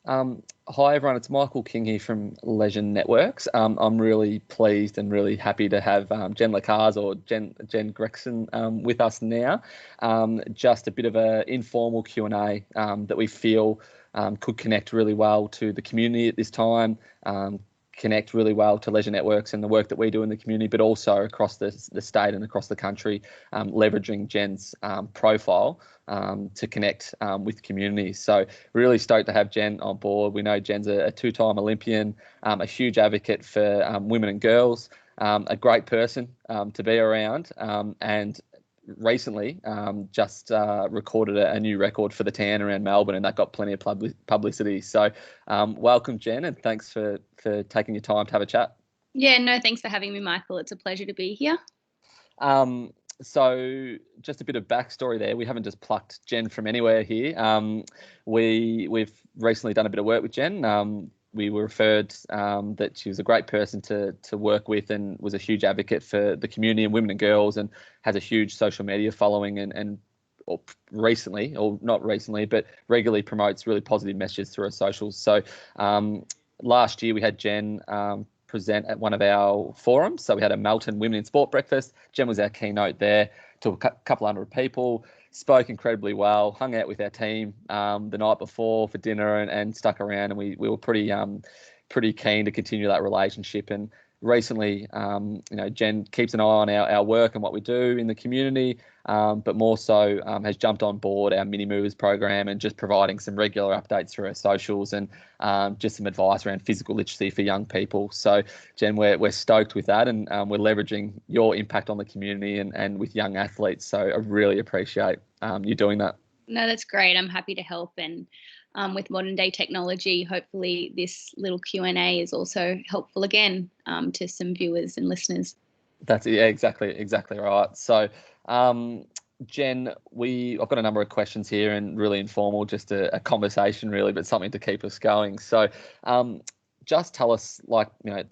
Hi everyone, it's Michael King here from Leisure Networks. I'm really pleased and really happy to have Jen LaCaze or Jen Gregson with us now. Just a bit of an informal Q&A that we feel could connect really well to the community at this time, connect really well to Leisure Networks and the work that we do in the community, but also across the state and across the country, leveraging Jen's profile to connect with communities. So really stoked to have Jen on board. We know Jen's a two-time Olympian, a huge advocate for women and girls, a great person to be around, and recently just recorded a new record for the tan around Melbourne, and that got plenty of publicity. So welcome, Jen, and thanks for taking your time to have a chat. Yeah, no, thanks for having me, Michael. It's a pleasure to be here. So just a bit of backstory there. We haven't just plucked Jen from anywhere here. We've recently done a bit of work with Jen. We were referred that she was a great person to work with and was a huge advocate for the community and women and girls, and has a huge social media following and recently, or not recently, but regularly promotes really positive messages through her socials. So last year we had Jen present at one of our forums. So we had a Melton Women in Sport breakfast. Jen was our keynote there to a couple hundred people, spoke incredibly well, hung out with our team the night before for dinner and stuck around, and we were pretty keen to continue that relationship. And recently, Jen keeps an eye on our work and what we do in the community, but more so has jumped on board our Mini Movers program and just providing some regular updates through our socials and just some advice around physical literacy for young people. So, Jen, we're stoked with that, and we're leveraging your impact on the community and with young athletes. So I really appreciate you doing that. No, that's great. I'm happy to help. And with modern day technology, hopefully this little Q&A is also helpful again to some viewers and listeners. That's exactly right. So, Jen, I've got a number of questions here and really informal, just a conversation really, but something to keep us going. So, just tell us,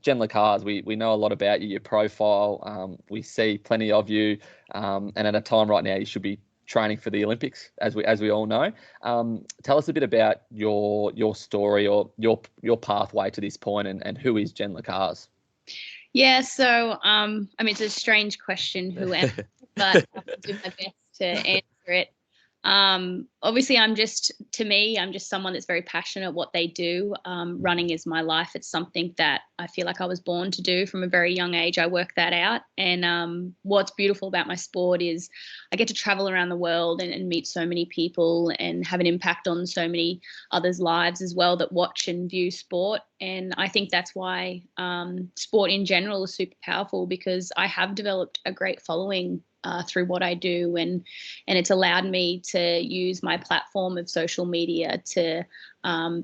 Jen LaCaze, we know a lot about you, your profile. We see plenty of you, and at a time right now, you should be training for the Olympics, as we all know. Tell us a bit about your story or your pathway to this point, and who is Jen LaCaze? Yeah, so it's a strange question, who am I? But I'll do my best to answer it. Obviously, I'm just someone that's very passionate what they do. Running is my life. It's something that I feel like I was born to do from a very young age. I worked that out. And what's beautiful about my sport is I get to travel around the world and meet so many people and have an impact on so many others' lives as well that watch and view sport. And I think that's why sport in general is super powerful, because I have developed a great following through what I do, and it's allowed me to use my platform of social media to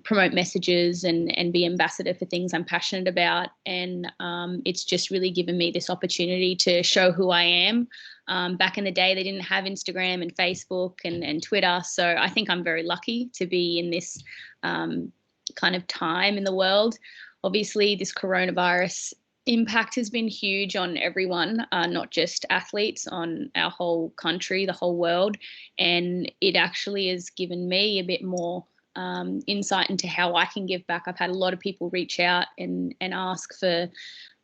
promote messages and be ambassador for things I'm passionate about. And it's just really given me this opportunity to show who I am. Back in the day, they didn't have Instagram and Facebook and Twitter, so I think I'm very lucky to be in this kind of time in the world. Obviously, this coronavirus impact has been huge on everyone, not just athletes, on our whole country, the whole world. And it actually has given me a bit more insight into how I can give back. I've had a lot of people reach out and ask for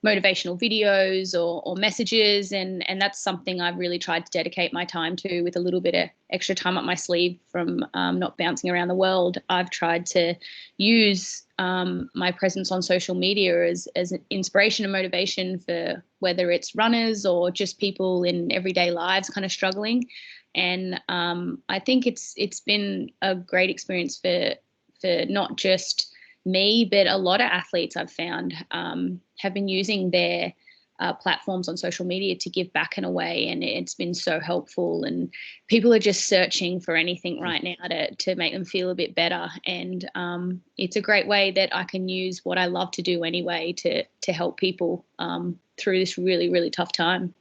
motivational videos or messages, and that's something I've really tried to dedicate my time to, with a little bit of extra time up my sleeve from not bouncing around the world. I've tried to use my presence on social media as an inspiration and motivation for whether it's runners or just people in everyday lives kind of struggling. And I think it's been a great experience for not just me, but a lot of athletes I've found have been using their platforms on social media to give back in a way, and it's been so helpful. And people are just searching for anything right now to make them feel a bit better. And it's a great way that I can use what I love to do anyway to help people through this really, really tough time.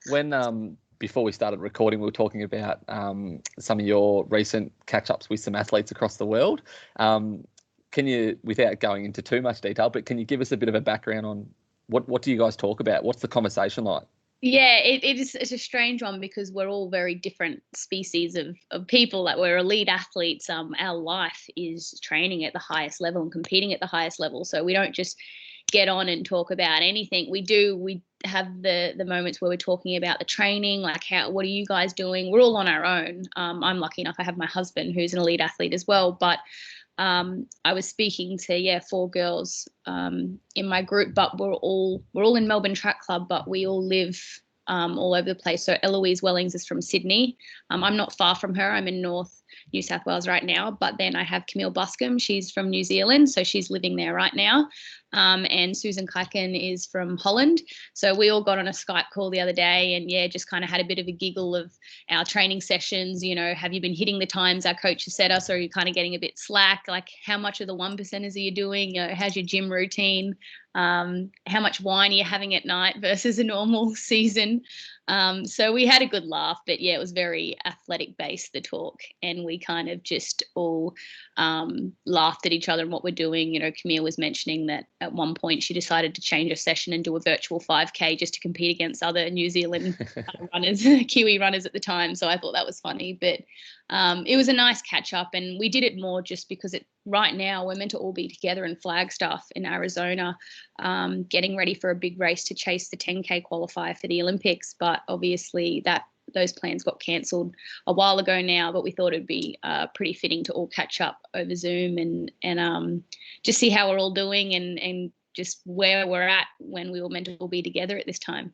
When before we started recording, we were talking about some of your recent catch-ups with some athletes across the world. Can you, without going into too much detail, but can you give us a bit of a background on what do you guys talk about? What's the conversation like? Yeah, it's a strange one because we're all very different species of people. Like we're elite athletes. Our life is training at the highest level and competing at the highest level. So we don't just get on and talk about anything. We have the moments where we're talking about the training, like what are you guys doing? We're all on our own. I'm lucky enough I have my husband who's an elite athlete as well, but I was speaking to 4 girls in my group, but we're all in Melbourne Track Club, but we all live all over the place. So Eloise Wellings is from Sydney. I'm not far from her. I'm in North New South Wales right now. But then I have Camille Buscombe. She's from New Zealand, so she's living there right now. And Susan Kuiken is from Holland. So we all got on a Skype call the other day and just kind of had a bit of a giggle of our training sessions. Have you been hitting the times our coach has set us, or are you kind of getting a bit slack? Like how much of the 1%ers are you doing? How's your gym routine? How much wine are you having at night versus a normal season? So we had a good laugh, but it was very athletic based, the talk, and we kind of just all laughed at each other and what we're doing. Camille was mentioning that at one point she decided to change her session and do a virtual 5K just to compete against other New Zealand runners, Kiwi runners at the time. So I thought that was funny, but it was a nice catch up, and we did it more just because right now we're meant to all be together in Flagstaff in Arizona, getting ready for a big race to chase the 10K qualifier for the Olympics. But obviously those plans got cancelled a while ago now, but we thought it'd be pretty fitting to all catch up over Zoom and just see how we're all doing and just where we're at when we were meant to all be together at this time.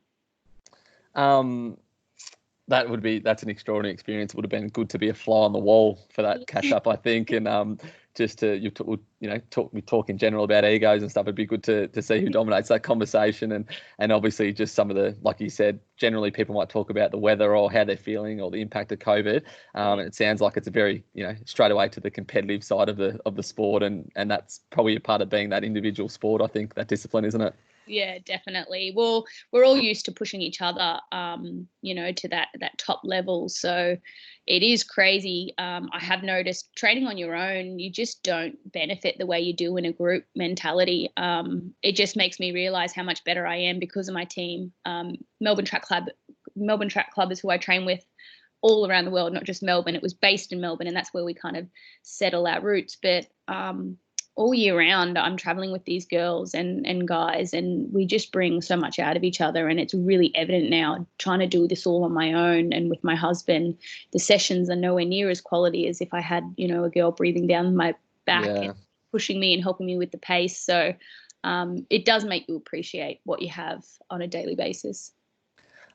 That's an extraordinary experience. It would have been good to be a fly on the wall for that catch up, I think. And just to talk in general about egos and stuff. It'd be good to see who dominates that conversation, and obviously just some of the, like you said, generally people might talk about the weather or how they're feeling or the impact of COVID. And it sounds like it's a very straight away to the competitive side of the sport, and that's probably a part of being that individual sport. I think that discipline, isn't it? Yeah, definitely. Well, we're all used to pushing each other, to that top level. So it is crazy. I have noticed training on your own, you just don't benefit the way you do in a group mentality. It just makes me realize how much better I am because of my team. Melbourne Track Club is who I train with all around the world, not just Melbourne. It was based in Melbourne, and that's where we kind of settle our roots. But all year round, I'm traveling with these girls and guys, and we just bring so much out of each other. And it's really evident now, trying to do this all on my own and with my husband, the sessions are nowhere near as quality as if I had, a girl breathing down my back and pushing me and helping me with the pace. So it does make you appreciate what you have on a daily basis.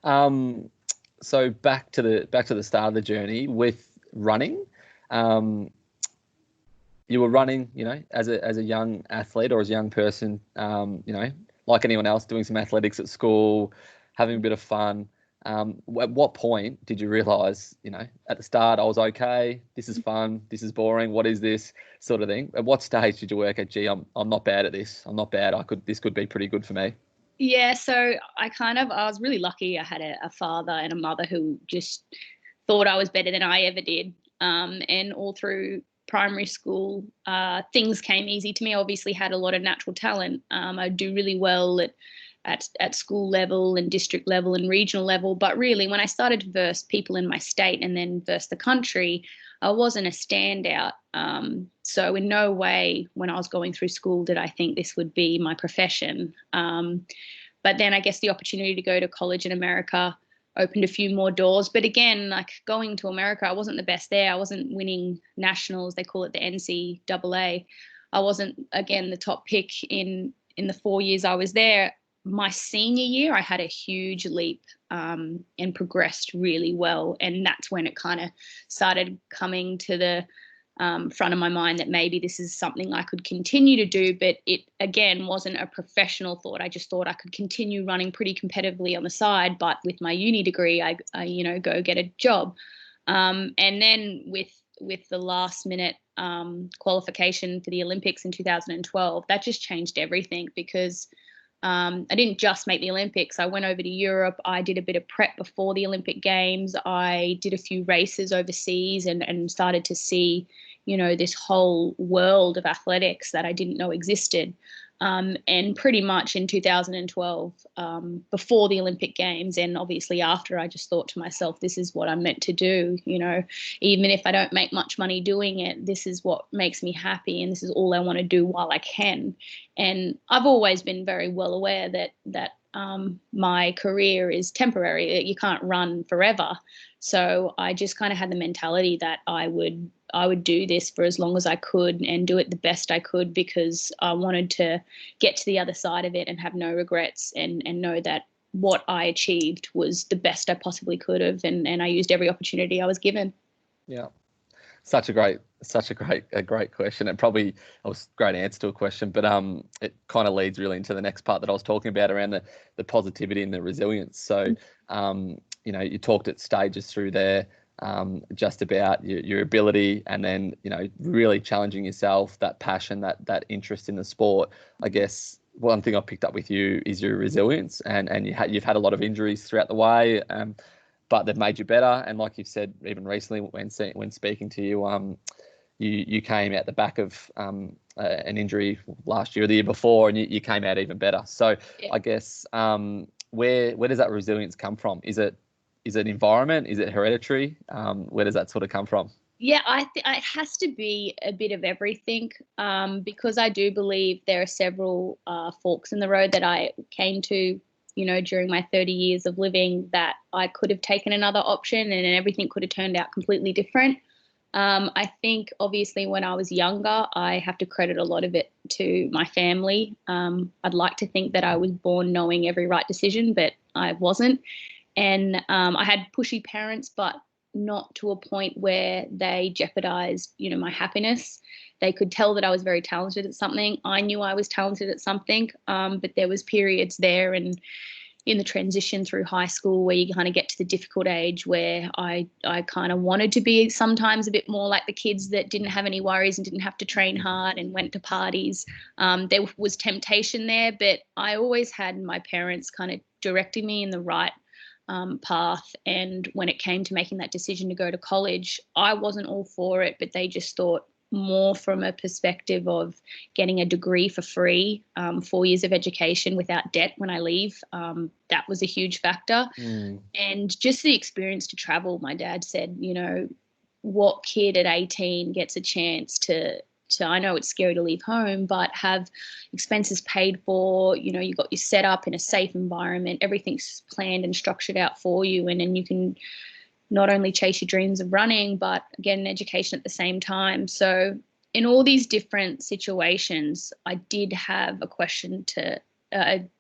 So back to the start of the journey with running. You were running, as a young athlete or as a young person, like anyone else, doing some athletics at school, having a bit of fun. At what point did you realise, at the start, I was okay, this is fun, this is boring, what is this sort of thing? At what stage did you work at, gee, I'm not bad at this, I'm not bad, this could be pretty good for me? Yeah, so I was really lucky. I had a father and a mother who just thought I was better than I ever did. And all through primary school, things came easy to me. I obviously had a lot of natural talent. I do really well at school level and district level and regional level. But really, when I started to verse people in my state and then verse the country, I wasn't a standout. So in no way when I was going through school did I think this would be my profession. But then I guess the opportunity to go to college in America opened a few more doors. But again, like going to America, I wasn't the best there. I wasn't winning nationals. They call it the NCAA. I wasn't, again, the top pick in the 4 years I was there. My senior year, I had a huge leap and progressed really well. And that's when it kind of started coming to the front of my mind that maybe this is something I could continue to do. But it, again, wasn't a professional thought. I just thought I could continue running pretty competitively on the side. But with my uni degree, I go get a job. And then with the last minute qualification for the Olympics in 2012, that just changed everything because I didn't just make the Olympics. I went over to Europe. I did a bit of prep before the Olympic Games. I did a few races overseas and started to see, this whole world of athletics that I didn't know existed. And pretty much in 2012, before the Olympic Games, and obviously after, I just thought to myself, this is what I'm meant to do. You know, even if I don't make much money doing it, this is what makes me happy, and this is all I want to do while I can. And I've always been very well aware that my career is temporary. You can't run forever. So I just kind of had the mentality that I would do this for as long as I could and do it the best I could, because I wanted to get to the other side of it and have no regrets, and know that what I achieved was the best I possibly could have. And I used every opportunity I was given. Yeah. Such a great question, and probably a great answer to a question, but it kind of leads really into the next part that I was talking about around the positivity and the resilience. So, you know, you talked at stages through there, just about your ability, and then, you know, really challenging yourself, that passion, that interest in the sport. I guess one thing I picked up with you is your resilience, and you've had a lot of injuries throughout the way. But they've made you better. And like you've said, even recently when speaking to you, you came out the back of an injury last year or the year before, and you came out even better. So yeah. I guess where does that resilience come from? Is it environment? Is it hereditary? Where does that sort of come from? Yeah, it has to be a bit of everything, because I do believe there are several forks in the road that I came to, you know, during my 30 years of living, that I could have taken another option and everything could have turned out completely different. I think obviously when I was younger, I have to credit a lot of it to my family. I'd like to think that I was born knowing every right decision, but I wasn't. And I had pushy parents, but not to a point where they jeopardized, you know, my happiness. They could tell that I was very talented at something. I knew I was talented at something, but there was periods there and in the transition through high school where you kind of get to the difficult age where I kind of wanted to be sometimes a bit more like the kids that didn't have any worries and didn't have to train hard and went to parties. There was temptation there, but I always had my parents kind of directing me in the right path. And when it came to making that decision to go to college, I wasn't all for it, but they just thought more from a perspective of getting a degree for free, 4 years of education without debt when I leave. That was a huge factor. And just the experience to travel. My dad said, you know, what kid at 18 gets a chance to I know it's scary to leave home, but have expenses paid for, you know, you got you set up in a safe environment, everything's planned and structured out for you. And then you can not only chase your dreams of running, but get an education at the same time. So in all these different situations, I did have a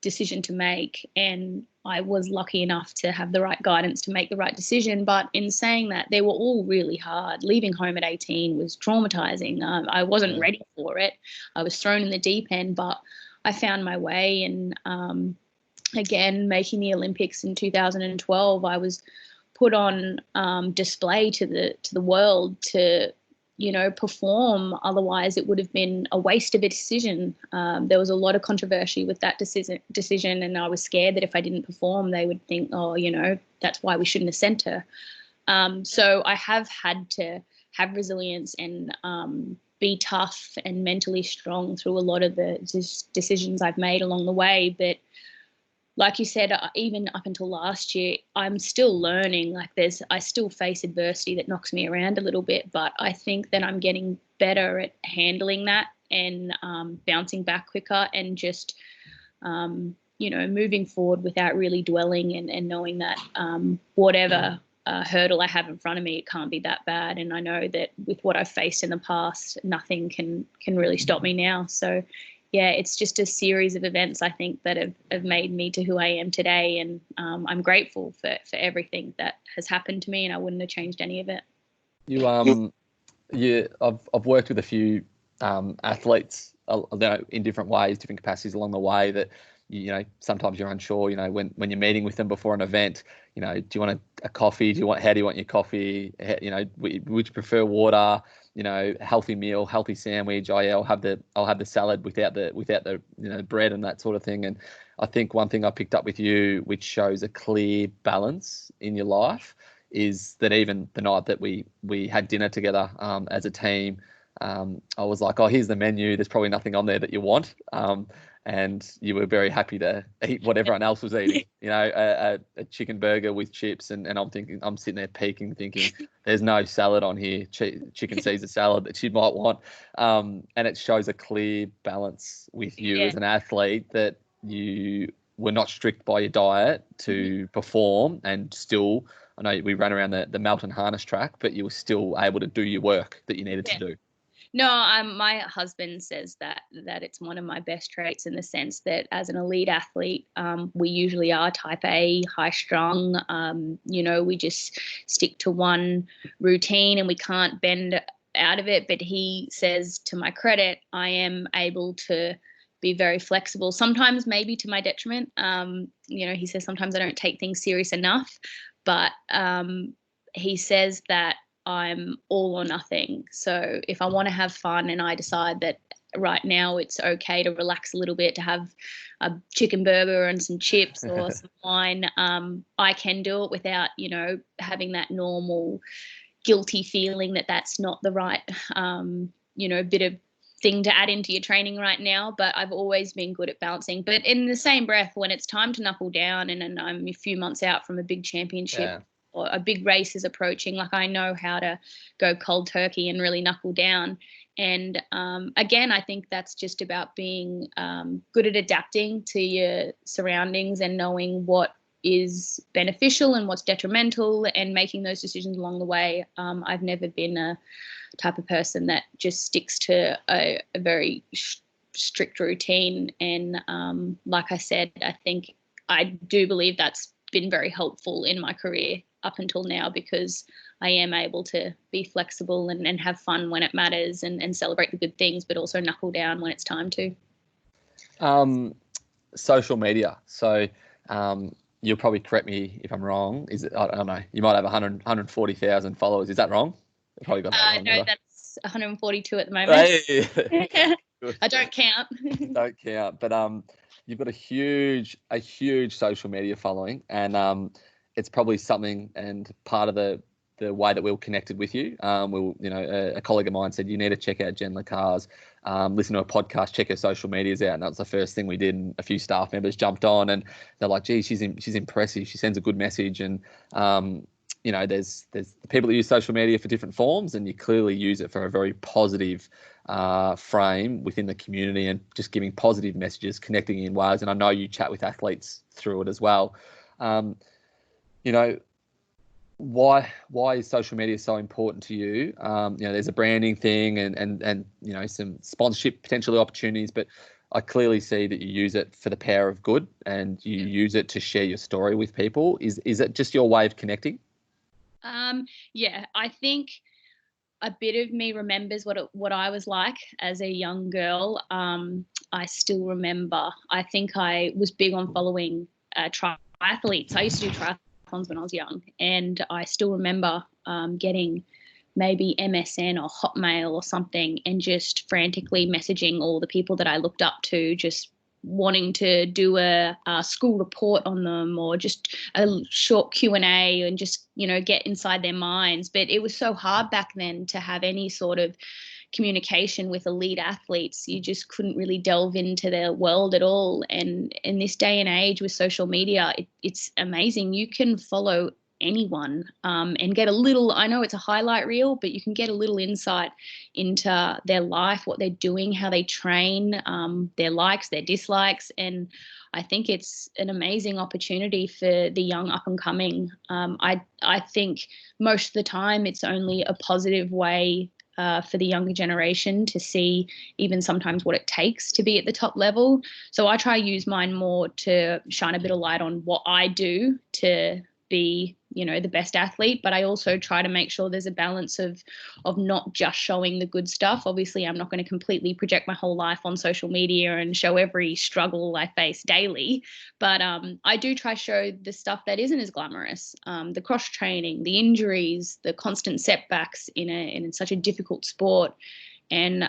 decision to make, and I was lucky enough to have the right guidance to make the right decision. But in saying that, they were all really hard. Leaving home at 18 was traumatizing. I wasn't ready for it. I was thrown in the deep end, but I found my way. And again, making the Olympics in 2012, I was put on display to the world to, you know, perform. Otherwise, it would have been a waste of a decision. There was a lot of controversy with that decision, and I was scared that if I didn't perform, they would think, oh, you know, that's why we shouldn't have sent her. So I have had to have resilience and be tough and mentally strong through a lot of the decisions I've made along the way. But like you said, even up until last year, I'm still learning. Like I still face adversity that knocks me around a little bit, but I think that I'm getting better at handling that and bouncing back quicker and just, you know, moving forward without really dwelling and knowing that whatever hurdle I have in front of me, it can't be that bad. And I know that with what I've faced in the past, nothing can really stop me now. So yeah, it's just a series of events, I think, that have made me to who I am today. And I'm grateful for everything that has happened to me, and I wouldn't have changed any of it. I've worked with a few athletes in different ways, different capacities along the way, that, you know, sometimes you're unsure, you know, when you're meeting with them before an event, you know, do you want a coffee? How do you want your coffee? You know, would you prefer water? You know, healthy meal, healthy sandwich. I'll have the salad without the you know, bread and that sort of thing. And I think one thing I picked up with you, which shows a clear balance in your life, is that even the night that we had dinner together as a team, I was like, oh, here's the menu. There's probably nothing on there that you want. And you were very happy to eat what everyone else was eating, you know, a chicken burger with chips. And I'm sitting there peeking, thinking, there's no salad on here, chicken Caesar salad that she might want. And it shows a clear balance with you as an athlete, that you were not strict by your diet to perform, and still, I know we ran around the Melton harness track, but you were still able to do your work that you needed to do. No, my husband says that it's one of my best traits, in the sense that as an elite athlete, we usually are type A, high strung. You know, we just stick to one routine and we can't bend out of it. But he says, to my credit, I am able to be very flexible, sometimes maybe to my detriment. You know, he says sometimes I don't take things serious enough, but he says that I'm all or nothing. So if I want to have fun and I decide that right now it's okay to relax a little bit, to have a chicken burger and some chips or some wine, I can do it without, you know, having that normal guilty feeling that that's not the right, you know, bit of thing to add into your training right now. But I've always been good at balancing. But in the same breath, when it's time to knuckle down and I'm a few months out from a big championship, or a big race is approaching, like, I know how to go cold turkey and really knuckle down. And again, I think that's just about being good at adapting to your surroundings and knowing what is beneficial and what's detrimental, and making those decisions along the way. I've never been a type of person that just sticks to a very strict routine. And like I said, I do believe that's been very helpful in my career up until now, because I am able to be flexible and have fun when it matters, and celebrate the good things, but also knuckle down when it's time to. Social media. So you'll probably correct me if I'm wrong. Is it, I don't know, you might have 140,000 followers. Is that wrong? I probably got that wrong. No, that's 142 at the moment. Hey. I don't count. Don't count. But you've got a huge social media following, and it's probably something, and part of the way that we were connected with you. A colleague of mine said, you need to check out Jen LaCaze, listen to a podcast, check her social medias out. And that was the first thing we did. And a few staff members jumped on, and they're like, gee, she's impressive. She sends a good message. And, you know, there's the people that use social media for different forms, and you clearly use it for a very positive frame within the community, and just giving positive messages, connecting in ways. And I know you chat with athletes through it as well. You know, why is social media so important to you? You know, there's a branding thing and you know, some sponsorship potentially opportunities, but I clearly see that you use it for the power of good, and you use it to share your story with people. Is it just your way of connecting? Yeah, I think a bit of me remembers what I was like as a young girl. I still remember, I think I was big on following triathletes. I used to do triathlons when I was young, and I still remember getting maybe MSN or Hotmail or something, and just frantically messaging all the people that I looked up to, just wanting to do a school report on them, or just a short Q&A, and just, you know, get inside their minds. But it was so hard back then to have any sort of communication with elite athletes. You just couldn't really delve into their world at all. And in this day and age with social media, it's amazing. You can follow anyone and get a little, I know it's a highlight reel, but you can get a little insight into their life, what they're doing, how they train, their likes, their dislikes. And I think it's an amazing opportunity for the young up and coming. I think most of the time it's only a positive way for the younger generation to see even sometimes what it takes to be at the top level. So I try to use mine more to shine a bit of light on what I do to be, you know, the best athlete, but I also try to make sure there's a balance of not just showing the good stuff. Obviously, I'm not going to completely project my whole life on social media and show every struggle I face daily, but I do try to show the stuff that isn't as glamorous, the cross training, the injuries, the constant setbacks in such a difficult sport. And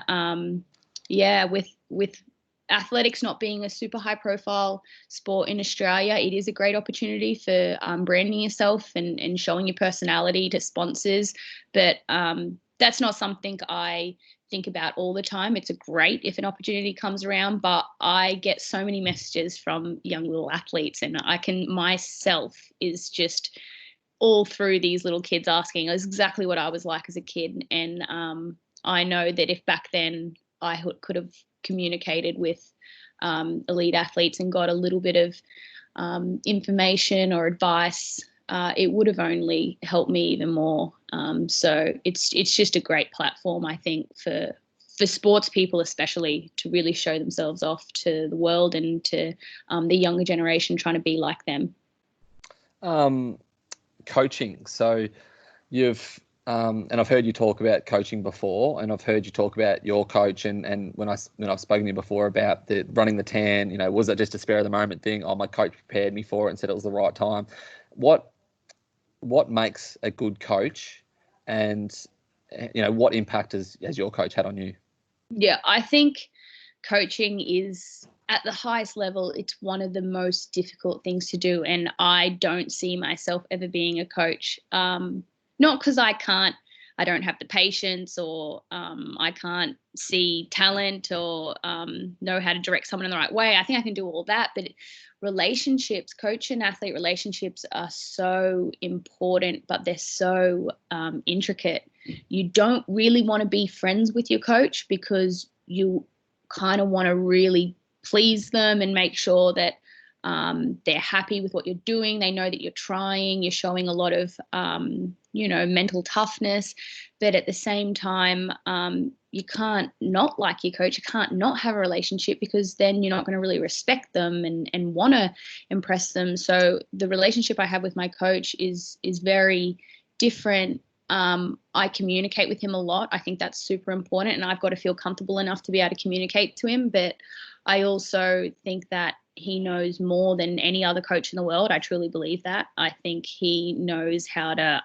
with athletics not being a super high profile sport in Australia, it is a great opportunity for branding yourself and showing your personality to sponsors. But that's not something I think about all the time. It's great if an opportunity comes around, but I get so many messages from young little athletes, and myself is just all through these little kids asking is exactly what I was like as a kid. And I know that if back then I could have communicated with elite athletes and got a little bit of information or advice, it would have only helped me even more. So it's just a great platform, I think, for sports people especially, to really show themselves off to the world and to the younger generation trying to be like them. Coaching. So you've and I've heard you talk about coaching before, and I've heard you talk about your coach, and when I've spoken to you before about running the tan, was that just a spur of the moment thing? Oh, my coach prepared me for it and said it was the right time. What makes a good coach, and what impact has your coach had on you? Yeah, I think coaching is, at the highest level, it's one of the most difficult things to do, and I don't see myself ever being a coach. Not because I don't have the patience, or I can't see talent, or know how to direct someone in the right way. I think I can do all that, but relationships, coach and athlete relationships, are so important, but they're so intricate. You don't really want to be friends with your coach because you kind of want to really please them and make sure that they're happy with what you're doing. They know that you're trying, you're showing a lot of, mental toughness. But at the same time, you can't not like your coach. You can't not have a relationship, because then you're not going to really respect them and want to impress them. So the relationship I have with my coach is very different. I communicate with him a lot. I think that's super important, and I've got to feel comfortable enough to be able to communicate to him. But I also think that he knows more than any other coach in the world. I truly believe that. I think he knows how to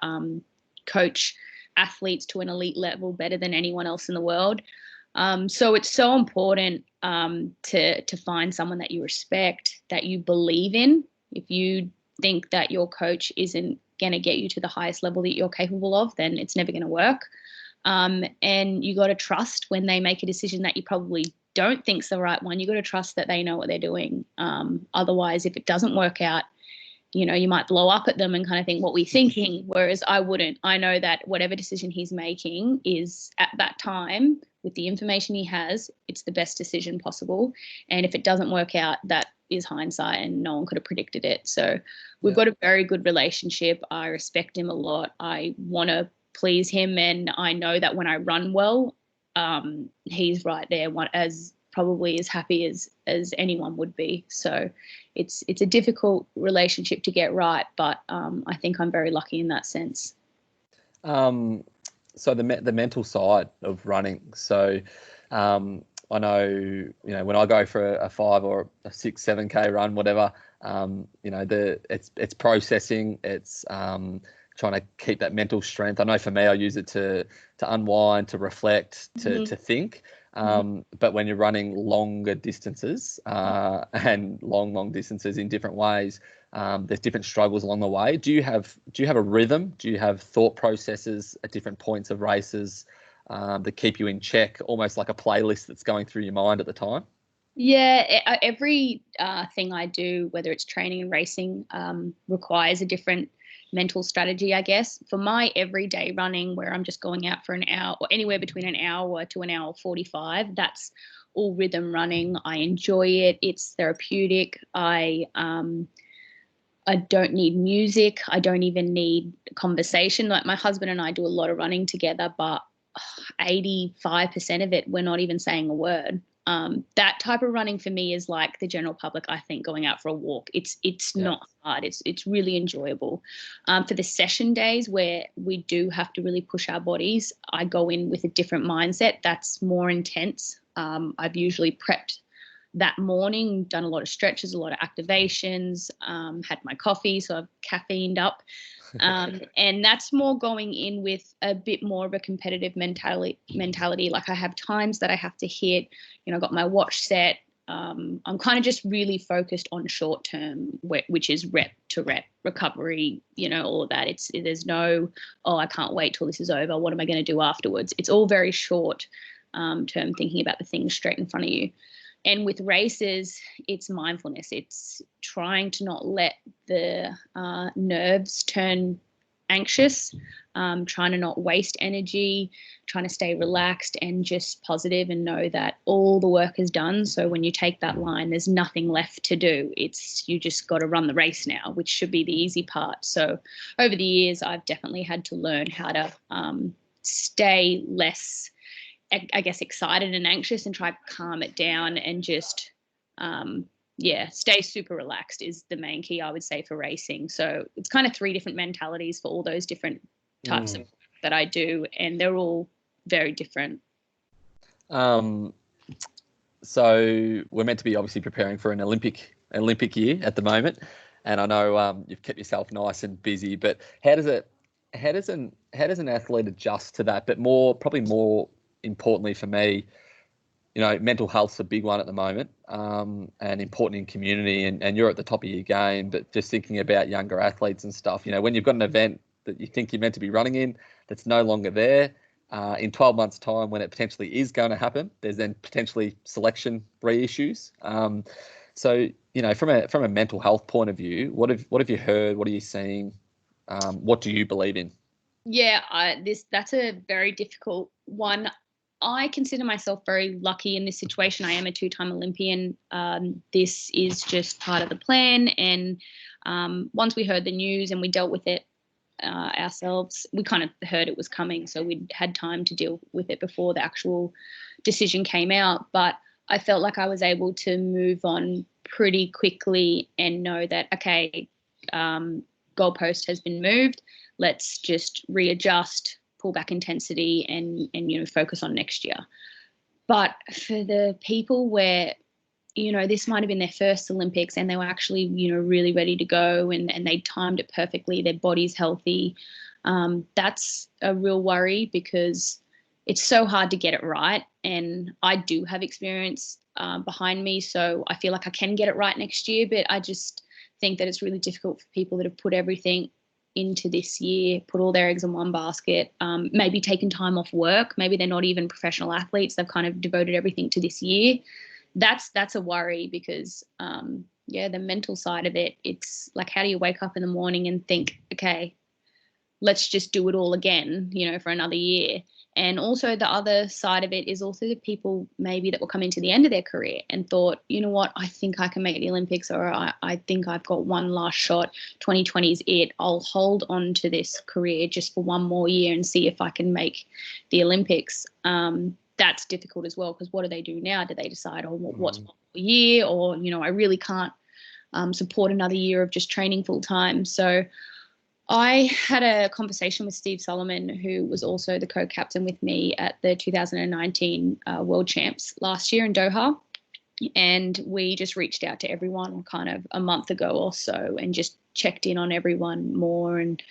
coach athletes to an elite level better than anyone else in the world. So it's so important to find someone that you respect, that you believe in. If you think that your coach isn't going to get you to the highest level that you're capable of, then it's never going to work. And you got to trust when they make a decision that you probably don't think's the right one. You got to trust that they know what they're doing. Otherwise, if it doesn't work out, you might blow up at them and kind of think, what were you thinking? Whereas I wouldn't. I know that whatever decision he's making is, at that time, with the information he has, it's the best decision possible. And if it doesn't work out, that is hindsight, and no one could have predicted it. So we've got a very good relationship. I respect him a lot. I want to please him, and I know that when I run well, he's right there, probably as happy as anyone would be. So it's a difficult relationship to get right, but I think I'm very lucky in that sense. So the mental side of running. So I know, when I go for a 5 or a 6, 7K run, whatever, it's processing, it's trying to keep that mental strength. I know for me, I use it to unwind, to reflect, to think. But when you're running longer distances and long distances in different ways, there's different struggles along the way. Do you have a rhythm? Do you have thought processes at different points of races that keep you in check, almost like a playlist that's going through your mind at the time? Yeah, every thing I do, whether it's training and racing, requires a different mental strategy, I guess. For my everyday running, where I'm just going out for an hour, or anywhere between an hour to an hour 45, that's all rhythm running. I enjoy it. It's therapeutic. I don't need music. I don't even need conversation. Like, my husband and I do a lot of running together, but 85% of it, we're not even saying a word. That type of running for me is like the general public, I think, going out for a walk. It's not hard. It's really enjoyable. For the session days where we do have to really push our bodies, I go in with a different mindset that's more intense. I've usually prepped that morning, done a lot of stretches, a lot of activations, had my coffee, so I've caffeined up. And that's more going in with a bit more of a competitive mentality. Like, I have times that I have to hit, I got my watch set. I'm kind of just really focused on short term, which is rep to rep recovery, all of that. There's no, I can't wait till this is over. What am I going to do afterwards? It's all very short. term, thinking about the things straight in front of you. And with races, it's mindfulness. It's trying to not let the nerves turn anxious, trying to not waste energy, trying to stay relaxed and just positive and know that all the work is done. So when you take that line, there's nothing left to do. It's you just got to run the race now, which should be the easy part. So over the years, I've definitely had to learn how to stay less, I guess, excited and anxious and try to calm it down and just stay super relaxed is the main key, I would say, for racing. So it's kind of 3 different mentalities for all those different types of work that I do, and they're all very different. So we're meant to be obviously preparing for an Olympic year at the moment, and I know you've kept yourself nice and busy. But how does an athlete adjust to that? But probably more importantly for me, mental health's a big one at the moment, and important in community, and you're at the top of your game, but just thinking about younger athletes and stuff, when you've got an event that you think you're meant to be running in that's no longer there, in 12 months' time when it potentially is going to happen, there's then potentially selection reissues. So, from a mental health point of view, what have you heard? What are you seeing? What do you believe in? Yeah, that's a very difficult one. I consider myself very lucky in this situation. I am a 2-time Olympian. This is just part of the plan. And once we heard the news and we dealt with it ourselves, we kind of heard it was coming. So we'd had time to deal with it before the actual decision came out. But I felt like I was able to move on pretty quickly and know that, okay, goalpost has been moved. Let's just readjust, pull back intensity and focus on next year. But for the people where, this might have been their first Olympics and they were actually, really ready to go and they timed it perfectly, their body's healthy, that's a real worry because it's so hard to get it right. And I do have experience behind me, so I feel like I can get it right next year, but I just think that it's really difficult for people that have put everything into this year, put all their eggs in one basket, maybe taken time off work, maybe they're not even professional athletes, they've kind of devoted everything to this year. That's a worry because the mental side of it, it's like, how do you wake up in the morning and think, okay, let's just do it all again, for another year? And also the other side of it is also the people maybe that were coming to the end of their career and thought, you know what, I think I can make the Olympics, or I think I've got one last shot. 2020 is it. I'll hold on to this career just for one more year and see if I can make the Olympics. That's difficult as well, because what do they do now? Do they decide, what's one more year, or, I really can't support another year of just training full time? So I had a conversation with Steve Solomon, who was also the co-captain with me at the 2019 World Champs last year in Doha. And we just reached out to everyone kind of a month ago or so and just checked in on everyone more and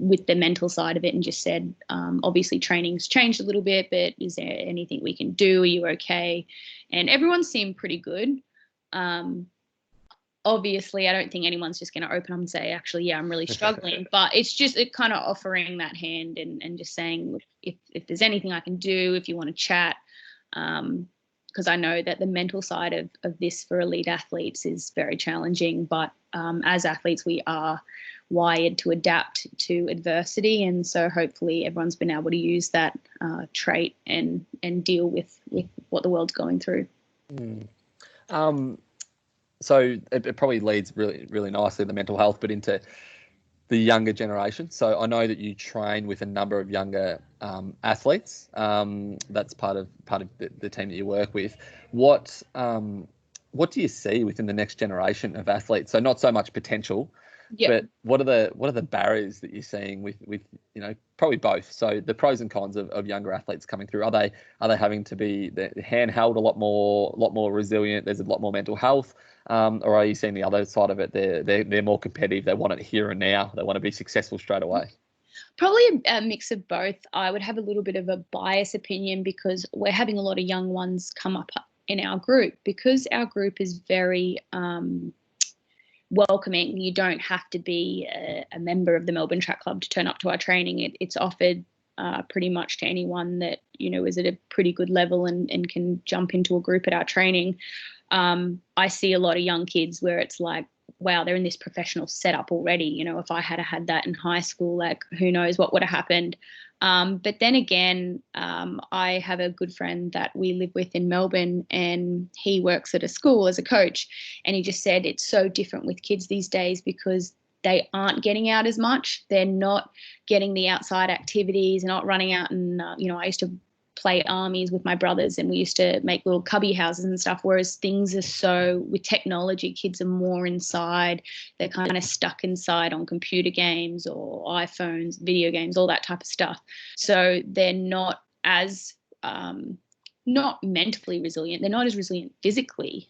with the mental side of it, and just said, obviously training's changed a little bit, but is there anything we can do? Are you okay? And everyone seemed pretty good. Obviously, I don't think anyone's just going to open up and say, actually, yeah, I'm really struggling. But it's just kind of offering that hand and just saying, look, if there's anything I can do, if you want to chat, because I know that the mental side of this for elite athletes is very challenging. But as athletes, we are wired to adapt to adversity. And so hopefully everyone's been able to use that trait and deal with what the world's going through. So it probably leads really, really nicely, the mental health, but into the younger generation. So I know that you train with a number of younger athletes. That's part of the team that you work with. What do you see within the next generation of athletes? So not so much potential, but what are the barriers that you're seeing with probably both? So the pros and cons of younger athletes coming through. Are they having to be handheld a lot more resilient? There's a lot more mental health. Or are you seeing the other side of it? They're more competitive. They want it here and now. They want to be successful straight away. Probably a mix of both. I would have a little bit of a biased opinion because we're having a lot of young ones come up in our group, because our group is very welcoming. You don't have to be a member of the Melbourne Track Club to turn up to our training. It's offered pretty much to anyone that, is at a pretty good level and can jump into a group at our training. I see a lot of young kids where it's like, wow, they're in this professional setup already. If I had that in high school, like who knows what would have happened. But then again, I have a good friend that we live with in Melbourne, and he works at a school as a coach. And he just said it's so different with kids these days because they aren't getting out as much. They're not getting the outside activities. They're not running out and, I used to play armies with my brothers, and we used to make little cubby houses and stuff, whereas things are so, with technology, kids are more inside. They're kind of stuck inside on computer games or iPhones, video games, all that type of stuff. So they're not as not mentally resilient. They're not as resilient physically.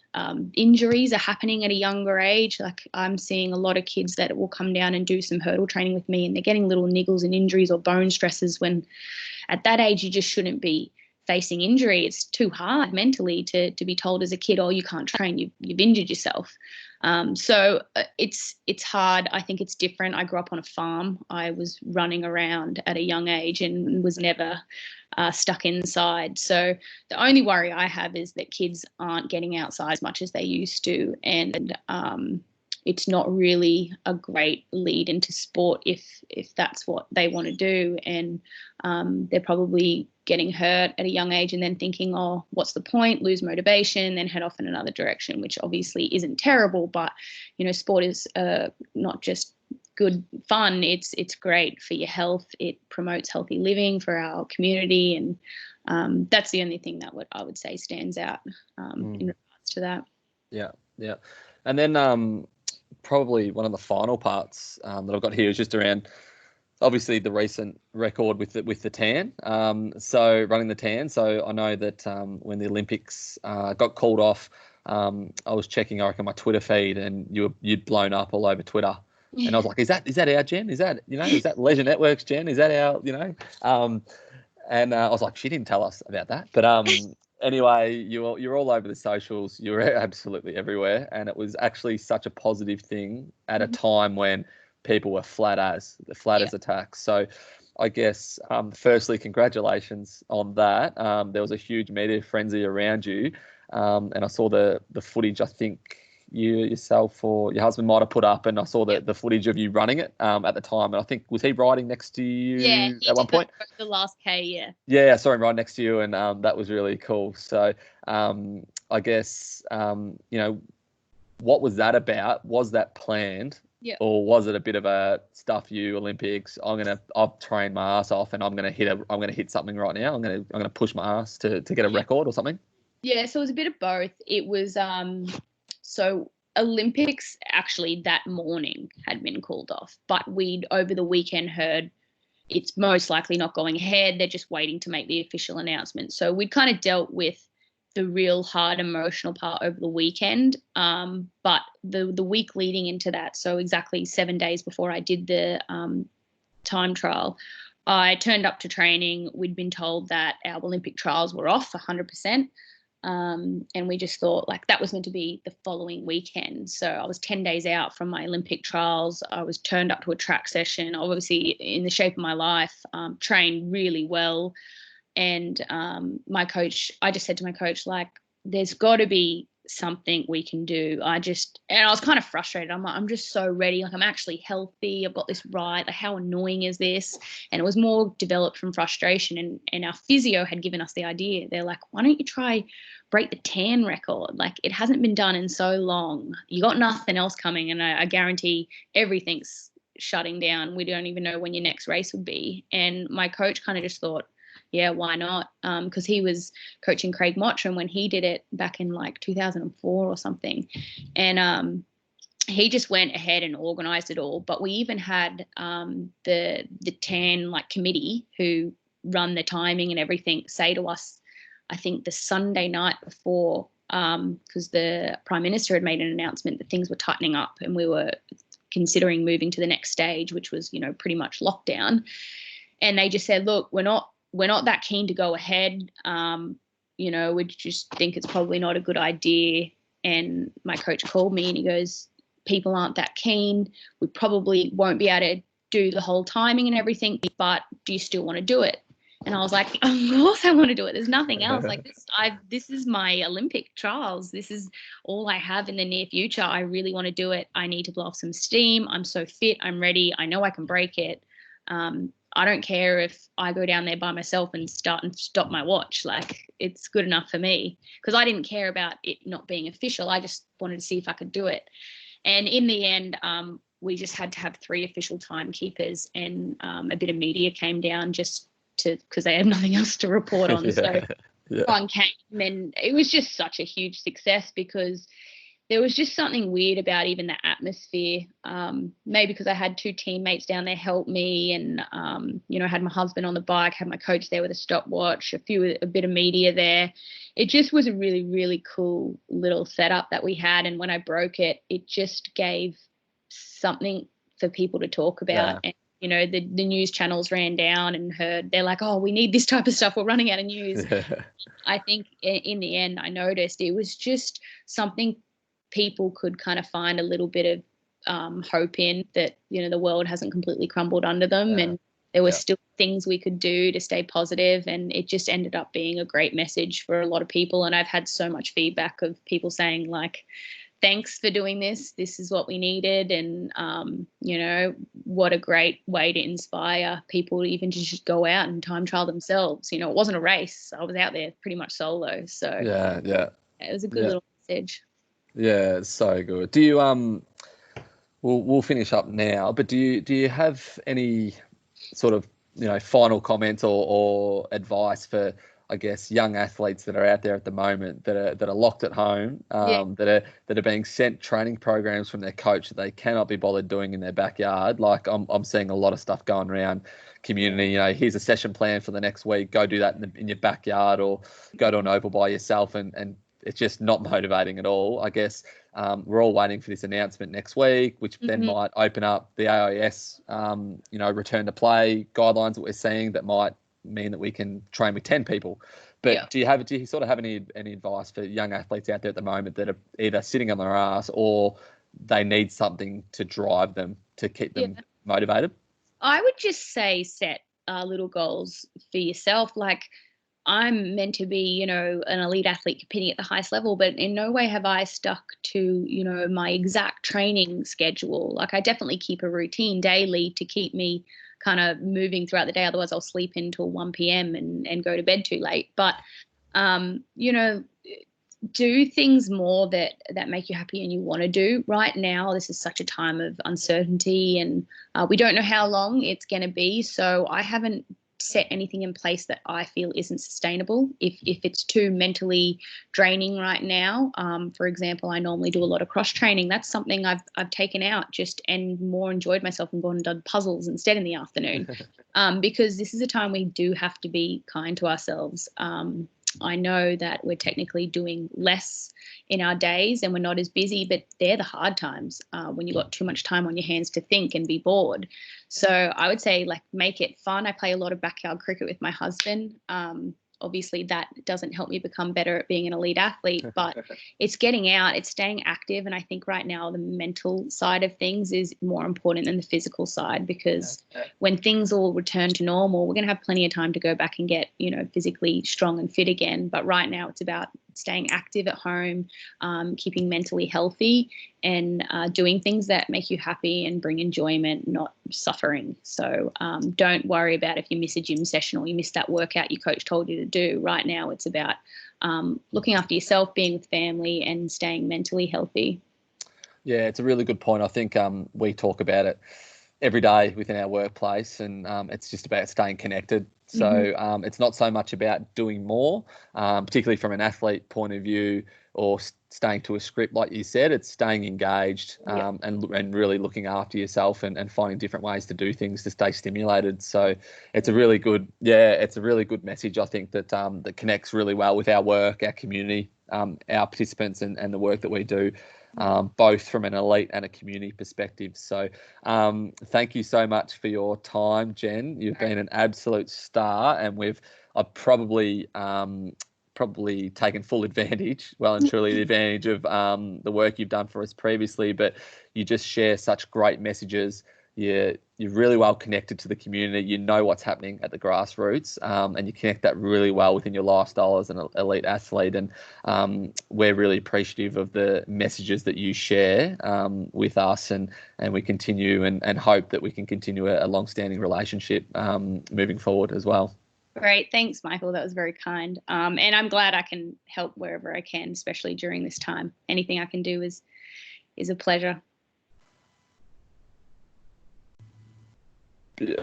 Injuries are happening at a younger age. Like I'm seeing a lot of kids that will come down and do some hurdle training with me, and they're getting little niggles and injuries or bone stresses when at that age you just shouldn't be facing injury. It's too hard mentally to be told as a kid, oh, you can't train, you've injured yourself. So it's hard. I think it's different. I grew up on a farm. I was running around at a young age and was never stuck inside. So the only worry I have is that kids aren't getting outside as much as they used to, and it's not really a great lead into sport if that's what they want to do. And they're probably getting hurt at a young age and then thinking, oh, what's the point? Lose motivation, then head off in another direction, which obviously isn't terrible. But, sport is not just good fun. It's great for your health. It promotes healthy living for our community. And that's the only thing that I would say stands out in regards to that. Yeah, yeah. And then probably one of the final parts that I've got here is just around obviously the recent record with the tan. So running the tan. So I know that when the Olympics got called off, I was checking, I reckon, my Twitter feed, and you'd blown up all over Twitter. And I was like, is that our Jen? Is that Leisure Network's Jen? Is that our, and I was like, she didn't tell us about that. But anyway, you're all over the socials. You're absolutely everywhere. And it was actually such a positive thing at a time when people were flat as attacks. So I guess, firstly, congratulations on that. There was a huge media frenzy around you. And I saw the footage, I think you yourself or your husband might have put up, and I saw the footage of you running it at the time. And I think, was he riding next to you at one point? The last K, yeah. Yeah, I saw him right next to you, and that was really cool. So I guess, what was that about? Was that planned? Yeah. Or was it a bit of a stuff you Olympics? I've trained my ass off, and I'm gonna hit something right now. I'm gonna push my ass to get a record or something. Yeah, so it was a bit of both. It was so Olympics actually that morning had been called off, but we'd over the weekend heard it's most likely not going ahead. They're just waiting to make the official announcement. So we'd kind of dealt with the real hard emotional part over the weekend. But the week leading into that, so exactly 7 days before I did the time trial, I turned up to training. We'd been told that our Olympic trials were off 100%. And we just thought like that was meant to be the following weekend. So I was 10 days out from my Olympic trials. I was turned up to a track session, obviously in the shape of my life, trained really well. And my coach, I just said to my coach, like, there's got to be something we can do. And I was kind of frustrated. I'm like, I'm just so ready. Like, I'm actually healthy. I've got this right. Like, how annoying is this? And it was more developed from frustration. And our physio had given us the idea. They're like, why don't you try break the tan record? Like, it hasn't been done in so long. You got nothing else coming. And I guarantee everything's shutting down. We don't even know when your next race would be. And my coach kind of just thought, yeah, why not? Because he was coaching Craig Mottram when he did it back in like 2004 or something. And he just went ahead and organised it all. But we even had the TAN like committee who run the timing and everything say to us, I think the Sunday night before, because the Prime Minister had made an announcement that things were tightening up and we were considering moving to the next stage, which was, pretty much lockdown. And they just said, look, we're not that keen to go ahead. We just think it's probably not a good idea. And my coach called me and he goes, people aren't that keen. We probably won't be able to do the whole timing and everything, but do you still want to do it? And I was like, of course I want to do it. There's nothing else. Like this is my Olympic trials. This is all I have in the near future. I really want to do it. I need to blow off some steam. I'm so fit. I'm ready. I know I can break it. I don't care if I go down there by myself and start and stop my watch. Like, it's good enough for me, because I didn't care about it not being official. I just wanted to see if I could do it. And in the end, we just had to have 3 official timekeepers, and a bit of media came down just because they had nothing else to report on. So everyone came, and it was just such a huge success, because there was just something weird about even the atmosphere. Maybe because I had 2 teammates down there help me, and I had my husband on the bike, had my coach there with a stopwatch, a bit of media there. It just was a really, really cool little setup that we had. And when I broke it, it just gave something for people to talk about. And the news channels ran down and they're like, oh, we need this type of stuff, we're running out of news. I think in the end, I noticed it was just something people could kind of find a little bit of hope in, that the world hasn't completely crumbled under them, and there were still things we could do to stay positive. And it just ended up being a great message for a lot of people. And I've had so much feedback of people saying, like, thanks for doing this. This is what we needed. And, what a great way to inspire people to even just go out and time trial themselves. It wasn't a race. I was out there pretty much solo. So it was a good little message. Yeah, it's so good. Do you we'll finish up now, but do you have any sort of final comments or advice for, I guess, young athletes that are out there at the moment that are locked at home, that are being sent training programs from their coach that they cannot be bothered doing in their backyard? Like, I'm seeing a lot of stuff going around community. Here's a session plan for the next week. Go do that in your backyard, or go to an oval by yourself, and it's just not motivating at all. I guess we're all waiting for this announcement next week, which then might open up the AIS, return to play guidelines that we're seeing that might mean that we can train with 10 people. But do you sort of have any advice for young athletes out there at the moment that are either sitting on their ass, or they need something to drive them, to keep them motivated? I would just say set little goals for yourself. Like, I'm meant to be, an elite athlete competing at the highest level, but in no way have I stuck to, my exact training schedule. Like, I definitely keep a routine daily to keep me kind of moving throughout the day. Otherwise I'll sleep until 1 p.m. and go to bed too late. But, do things more that make you happy and you want to do. Right now, this is such a time of uncertainty, and we don't know how long it's going to be. So I haven't set anything in place that I feel isn't sustainable. If it's too mentally draining right now, for example, I normally do a lot of cross training. That's something I've taken out and more enjoyed myself and gone and done puzzles instead in the afternoon, because this is a time we do have to be kind to ourselves. I know that we're technically doing less in our days and we're not as busy, but they're the hard times when you've got too much time on your hands to think and be bored. So I would say, like, make it fun. I play a lot of backyard cricket with my husband. Obviously that doesn't help me become better at being an elite athlete, but it's getting out, it's staying active. And I think right now the mental side of things is more important than the physical side, because when things all return to normal, we're going to have plenty of time to go back and get, physically strong and fit again. But right now it's about staying active at home, keeping mentally healthy, and doing things that make you happy and bring enjoyment, not suffering. So don't worry about if you miss a gym session or you miss that workout your coach told you to do. Right now it's about looking after yourself, being with family, and staying mentally healthy. Yeah, it's a really good point. I think we talk about it every day within our workplace, and it's just about staying connected. So it's not so much about doing more, particularly from an athlete point of view, or staying to a script, like you said. It's staying engaged and really looking after yourself and finding different ways to do things to stay stimulated. So it's a really good message, I think, that that connects really well with our work, our community, our participants, and the work that we do. Both from an elite and a community perspective. So thank you so much for your time, Jen. You've been an absolute star, and I've probably taken full advantage, well and truly the advantage of the work you've done for us previously, but you just share such great messages you're really well connected to the community. You know what's happening at the grassroots, and you connect that really well within your lifestyle as an elite athlete. And we're really appreciative of the messages that you share with us, and we continue and hope that we can continue a long-standing relationship moving forward as well. Great. Thanks, Michael. That was very kind. And I'm glad I can help wherever I can, especially during this time. Anything I can do is a pleasure. Yeah.